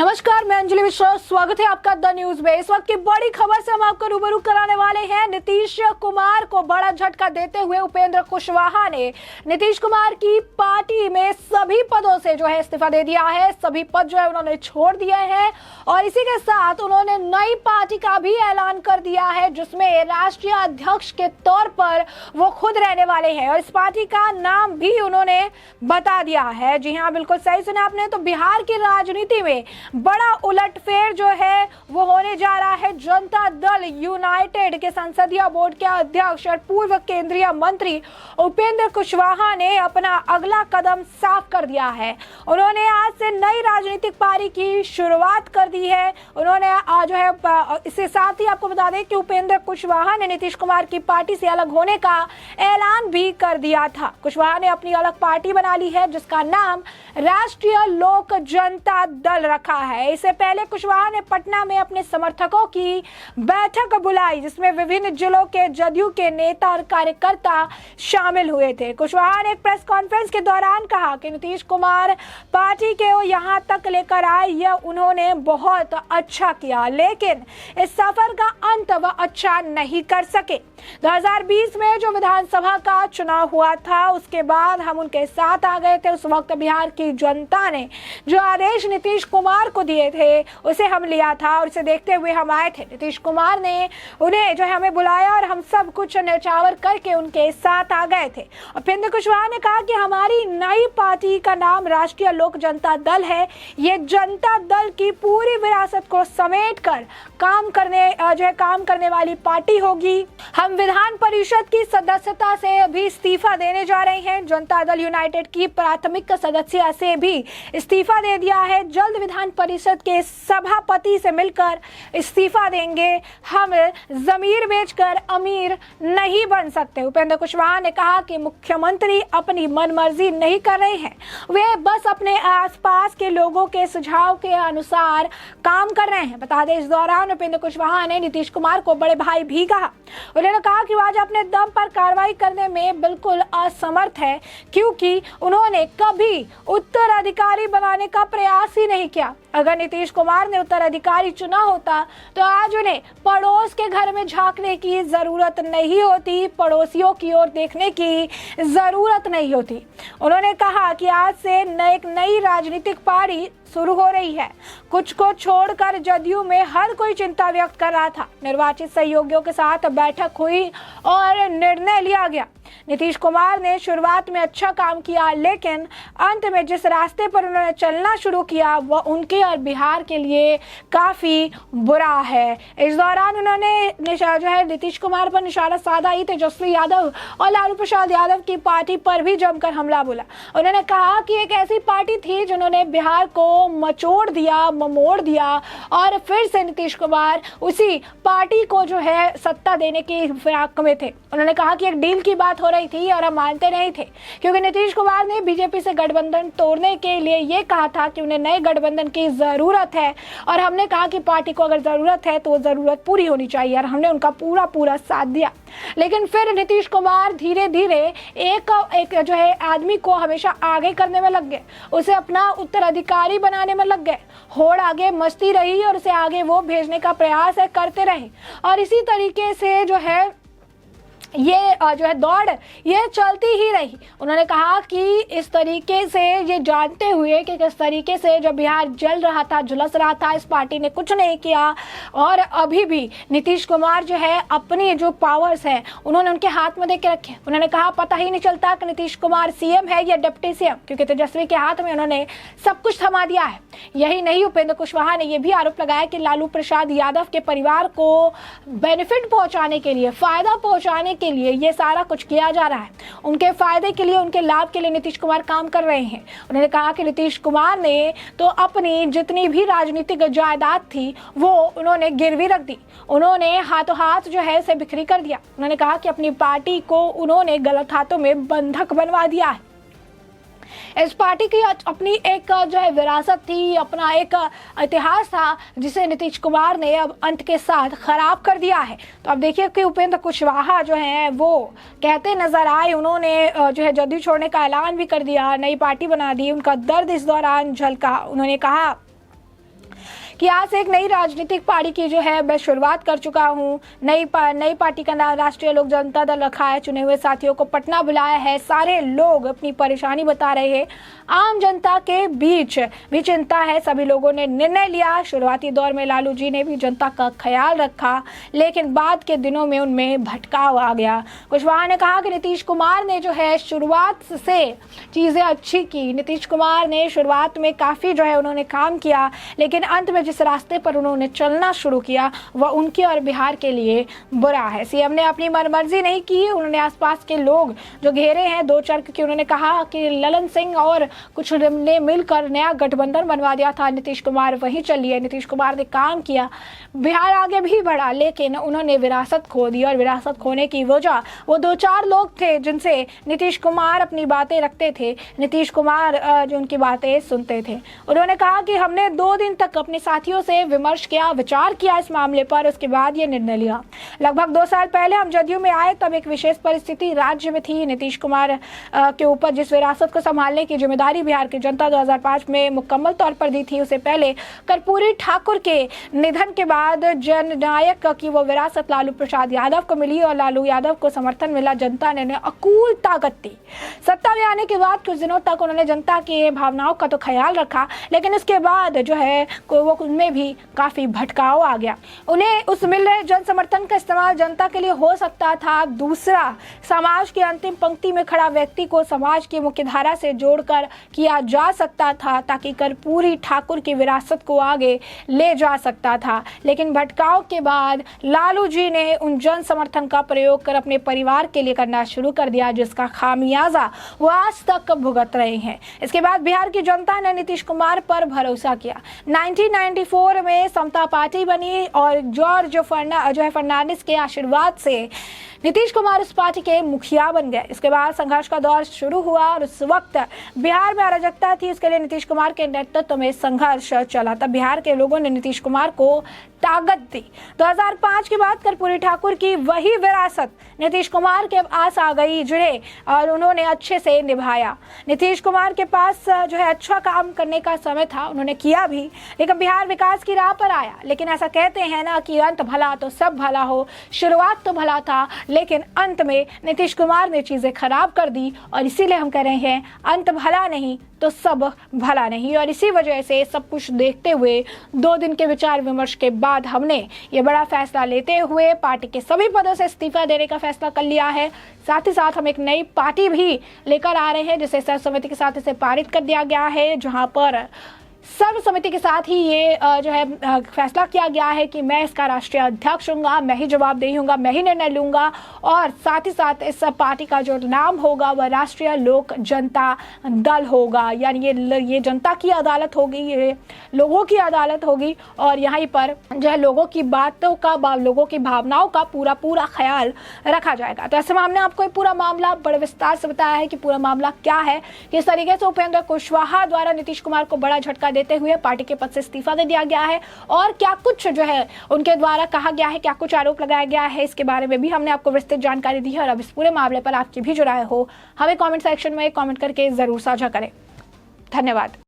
नमस्कार, मैं अंजलि मिश्रा। स्वागत है आपका द न्यूज में। इस वक्त की बड़ी खबर से हम आपको रूबरू कराने वाले हैं। नीतीश कुमार को बड़ा झटका देते हुए उपेंद्र कुशवाहा ने नीतीश कुमार की पार्टी में सभी पदों से जो है इस्तीफा दे दिया है। सभी पद जो है उन्होंने छोड़ दिए हैं और इसी के साथ उन्होंने नई पार्टी का भी ऐलान कर दिया है, जिसमें राष्ट्रीय अध्यक्ष के तौर पर वो खुद रहने वाले हैं और इस पार्टी का नाम भी उन्होंने बता दिया है। जी हाँ, बिल्कुल सही सुना आपने। तो बिहार की राजनीति में बड़ा उलटफेर जो है वो होने जा रहा है। जनता दल यूनाइटेड के संसदीय बोर्ड के अध्यक्ष और पूर्व केंद्रीय मंत्री उपेंद्र कुशवाहा ने अपना अगला कदम साफ कर दिया है। उन्होंने आज से नई राजनीतिक पारी की शुरुआत कर दी है। उन्होंने आज जो है इसके साथ ही आपको बता दें कि उपेंद्र कुशवाहा ने नीतीश कुमार की पार्टी से अलग होने का ऐलान भी कर दिया था। कुशवाहा ने अपनी अलग पार्टी बना ली है जिसका नाम राष्ट्रीय लोक जनता दल रखा है। इससे पहले कुशवाहा ने पटना में अपने समर्थकों की बैठक बुलाई जिसमें विभिन्न जिलों के जदयू के नेता और कार्यकर्ता शामिल हुए थे। कुशवाहा ने एक प्रेस कॉन्फ्रेंस के दौरान कहा कि नीतीश कुमार पार्टी के वो यहां तक लेकर आए, यह उन्होंने बहुत अच्छा किया, लेकिन इस सफर का अंत वह अच्छा नहीं कर सके। 2020 में जो विधानसभा का चुनाव हुआ था उसके बाद हम उनके साथ आ गए थे। उस वक्त बिहार की जनता ने जो आदेश नीतीश कुमार को दिए थे उसे हम लिया था और इसे देखते हुए हम आए थे। नीतीश कुमार ने उन्हें जो है हमें बुलाया और हम सब कुछ न्यौछावर करके उनके साथ आ गए थे। उपेंद्र कुशवाहा ने कहा कि हमारी नई पार्टी का नाम राष्ट्रीय लोक जनता दल है। ये जनता दल की पूरी विरासत को समेट कर काम करने वाली पार्टी होगी। हम विधान परिषद की सदस्यता से भी इस्तीफा देने जा रहे हैं। जनता दल यूनाइटेड की प्राथमिक सदस्य से भी इस्तीफा दे दिया है। जल्द विधान परिषद के सभापति से मिलकर इस्तीफा देंगे। हम जमीर बेचकर अमीर नहीं बन सकते। उपेंद्र कुशवाहा ने कहा कि मुख्यमंत्री अपनी मनमर्जी नहीं कर रहे हैं, वे बस अपने आसपास के लोगों के सुझाव के अनुसार काम कर रहे हैं। बता दें, इस दौरान उपेंद्र कुशवाहा ने नीतीश कुमार को बड़े भाई भी कहा। उन्होंने कहा कि आज अपने दम पर कार्रवाई करने में बिल्कुल असमर्थ है क्योंकि उन्होंने कभी उत्तराधिकारी बनाने का प्रयास ही नहीं किया। अगर नीतीश कुमार ने उत्तराधिकारी चुना होता तो आज उन्हें पड़ोस के घर में झांकने की जरूरत नहीं होती, पड़ोसियों की ओर देखने की जरूरत नहीं होती। उन्होंने कहा कि आज से एक नई राजनीतिक पारी शुरू हो रही है। कुछ को छोड़कर जदयू में हर कोई चिंता व्यक्त कर रहा था। निर्वाचित सहयोगियों के साथ बैठक हुई और निर्णय लिया गया। नीतीश कुमार ने शुरुआत में अच्छा काम किया, लेकिन अंत में जिस रास्ते पर उन्होंने चलना शुरू किया वह उनके और बिहार के लिए काफी बुरा है। इस दौरान उन्होंने जो है नीतीश कुमार पर निशाना साधा ही तेजस्वी यादव और लालू प्रसाद यादव की पार्टी पर भी जमकर हमला बोला। उन्होंने कहा कि एक ऐसी पार्टी थी जिन्होंने बिहार को मचोड़ दिया, ममोड़ दिया और फिर से नीतीश कुमार उसी पार्टी को जो है सत्ता देने की फिराक में थे। उन्होंने कहा कि एक डील की बात हो रही थी और हम मानते नहीं थे क्योंकि नीतीश कुमार ने बीजेपी से गठबंधन तोड़ने के लिए ये कहा था कि उन्हें नए गठबंधन की जरूरत है और हमने कहा कि पार्टी को अगर जरूरत है तो वो जरूरत पूरी होनी चाहिए और हमने उनका पूरा साथ दिया। लेकिन फिर नीतीश कुमार धीरे धीरे एक जो है आदमी को हमेशा आगे करने में लग गए, उसे अपना उत्तराधिकारी बनाने में लग गए। होड़ आगे मस्ती रही और उसे आगे वो भेजने का प्रयास करते रहे और इसी तरीके से जो है ये जो है दौड़ ये चलती ही रही। उन्होंने कहा कि इस तरीके से ये जानते हुए कि किस तरीके से जब बिहार जल रहा था, झुलस रहा था, इस पार्टी ने कुछ नहीं किया और अभी भी नीतीश कुमार जो है अपनी जो पावर्स है उन्होंने उनके हाथ में दे के रखे। उन्होंने कहा पता ही नहीं चलता कि नीतीश कुमार सीएम है या डिप्टी सीएम, क्योंकि तेजस्वी के हाथ में उन्होंने सब कुछ थमा दिया है। यही नहीं, उपेंद्र कुशवाहा ने यह भी आरोप लगाया कि लालू प्रसाद यादव के परिवार को बेनिफिट पहुंचाने के लिए, फायदा पहुंचाने के लिए ये सारा कुछ किया जा रहा है। उनके फायदे के लिए, उनके लाभ के लिए नीतीश कुमार काम कर रहे हैं। उन्होंने कहा कि नीतीश कुमार ने तो अपनी जितनी भी राजनीतिक जायदाद थी वो उन्होंने गिरवी रख दी, उन्होंने हाथों हाथ जो है इसे बिक्री कर दिया। उन्होंने कहा कि अपनी पार्टी को उन्होंने गलत हाथों में बंधक बनवा दिया है। इस पार्टी की अपनी एक जो है विरासत थी, अपना एक इतिहास था जिसे नीतीश कुमार ने अब अंत के साथ खराब कर दिया है। तो अब देखिए कि उपेंद्र कुशवाहा जो हैं वो कहते नजर आए, उन्होंने जो है जदयू छोड़ने का ऐलान भी कर दिया, नई पार्टी बना दी, उनका दर्द इस दौरान झलका। उन्होंने कहा कि आज से एक नई राजनीतिक पार्टी की जो है मैं शुरुआत कर चुका हूँ। नई पार्टी का नाम राष्ट्रीय लोक जनता दल रखा है। चुने हुए साथियों को पटना बुलाया है। सारे लोग अपनी परेशानी बता रहे हैं। आम जनता के बीच भी चिंता है। सभी लोगों ने निर्णय लिया। शुरुआती दौर में लालू जी ने भी जनता का ख्याल रखा, लेकिन बाद के दिनों में उनमें भटकाव आ गया। कुशवाहा ने कहा कि नीतीश कुमार ने जो है शुरुआत से चीज़ें अच्छी की। नीतीश कुमार ने शुरुआत में काफ़ी जो है उन्होंने काम किया, लेकिन अंत में जिस रास्ते पर उन्होंने चलना शुरू किया वह उनके और बिहार के लिए बुरा है। सीएम ने अपनी मनमर्जी नहीं की। उन्होंने आसपास के लोग जो घेरे हैं दो चार, क्योंकि उन्होंने कहा कि ललन सिंह और कुछ ने मिलकर नया गठबंधन बनवा दिया था। नीतीश कुमार वहीं चलिए। नीतीश कुमार ने काम किया, बिहार आगे भी बढ़ा, लेकिन उन्होंने विरासत खो दी। और विरासत खोने की वजह वो दो चार लोग थे जिनसे नीतीश कुमार अपनी बातें रखते थे, नीतीश कुमार जो उनकी बातें सुनते थे। उन्होंने कहा कि हमने 2 दिन तक अपने साथियों से विमर्श किया, विचार किया इस मामले पर, उसके बाद ये निर्णय लिया। लगभग 2 साल पहले हम जदयू में आए, तब एक विशेष परिस्थिति राज्य में थी। नीतीश कुमार के ऊपर जिस विरासत को संभालने की जिम्मेदारी बिहार की जनता 2005 में मुकम्मल तौर पर दी थी, उससे पहले कर्पूरी ठाकुर के निधन के बाद जननायक की वो विरासत लालू प्रसाद यादव को मिली और लालू यादव को समर्थन मिला। जनता ने अकूल ताकत दी। सत्ता में आने के बाद कुछ दिनों तक उन्होंने जनता की भावनाओं का तो ख्याल रखा, लेकिन उसके बाद जो है वो उनमें भी काफ़ी भटकाव आ गया। उन्हें उस मिल रहे जन समर्थन का इस्तेमाल जनता के लिए हो सकता था। दूसरा, समाज की अंतिम पंक्ति में खड़ा व्यक्ति को समाज की मुख्यधारा से जोड़कर किया जा सकता था, ताकि कर्पूरी ठाकुर की विरासत को आगे ले जा सकता था। लेकिन भटकाव के बाद लालू जी ने उन जन समर्थन का प्रयोग कर अपने परिवार के लिए करना शुरू कर दिया, जिसका खामियाजा वो आज तक भुगत रहे हैं। इसके बाद बिहार की जनता ने नीतीश कुमार पर भरोसा किया। 1994 में समता पार्टी बनी और जॉर्ज फर्नांडिस के आशीर्वाद से नीतीश कुमार उस पार्टी के मुखिया बन गए। इसके बाद संघर्ष का दौर शुरू हुआ और उस वक्त बिहार में अराजकता थी। इसके लिए नीतीश कुमार के नेतृत्व में संघर्ष चला। तब बिहार के लोगों ने नीतीश कुमार को ताकत दी। 2005 के बाद कर्पूरी ठाकुर की वही विरासत नीतीश कुमार के पास आ गई, जुड़े और उन्होंने अच्छे से निभाया। नीतीश कुमार के पास जो है अच्छा काम करने का समय था, उन्होंने किया भी, लेकिन बिहार विकास की राह पर आया। लेकिन ऐसा कहते हैं ना कि अंत भला तो सब भला हो। शुरुआत तो भला था, लेकिन अंत में नीतीश कुमार ने चीज़ें खराब कर दी। और इसीलिए हम कह रहे हैं अंत भला नहीं तो सब भला नहीं। और इसी वजह से सब कुछ देखते हुए 2 दिन के विचार विमर्श के बाद हमने ये बड़ा फैसला लेते हुए पार्टी के सभी पदों से इस्तीफा देने का फैसला कर लिया है। साथ ही साथ हम एक नई पार्टी भी लेकर आ रहे हैं, जिसे सर्वसम्मति के साथ इसे पारित कर दिया गया है, जहां पर सर्वसम्मति के साथ ही ये जो है फैसला किया गया है कि मैं इसका राष्ट्रीय अध्यक्ष हूँगा, मैं ही जवाबदेही हूँगा, मैं ही निर्णय लूँगा। और साथ ही साथ इस पार्टी का जो नाम होगा वह राष्ट्रीय लोक जनता दल होगा। यानी ये जनता की अदालत होगी, ये लोगों की अदालत होगी। और यहाँ पर जो है लोगों की बातों का, लोगों की भावनाओं का पूरा ख्याल रखा जाएगा। तो ऐसे में हमने आपको पूरा मामला बड़े विस्तार से बताया है कि पूरा मामला क्या है, किस तरीके से उपेंद्र कुशवाहा द्वारा नीतीश कुमार को बड़ा झटका देते हुए पार्टी के पद से इस्तीफा दे दिया गया है, और क्या कुछ जो है उनके द्वारा कहा गया है, क्या कुछ आरोप लगाया गया है, इसके बारे में भी हमने आपको विस्तृत जानकारी दी है। और अब इस पूरे मामले पर आपकी भी जो राय हो हमें कमेंट सेक्शन में कमेंट करके जरूर साझा करें। धन्यवाद।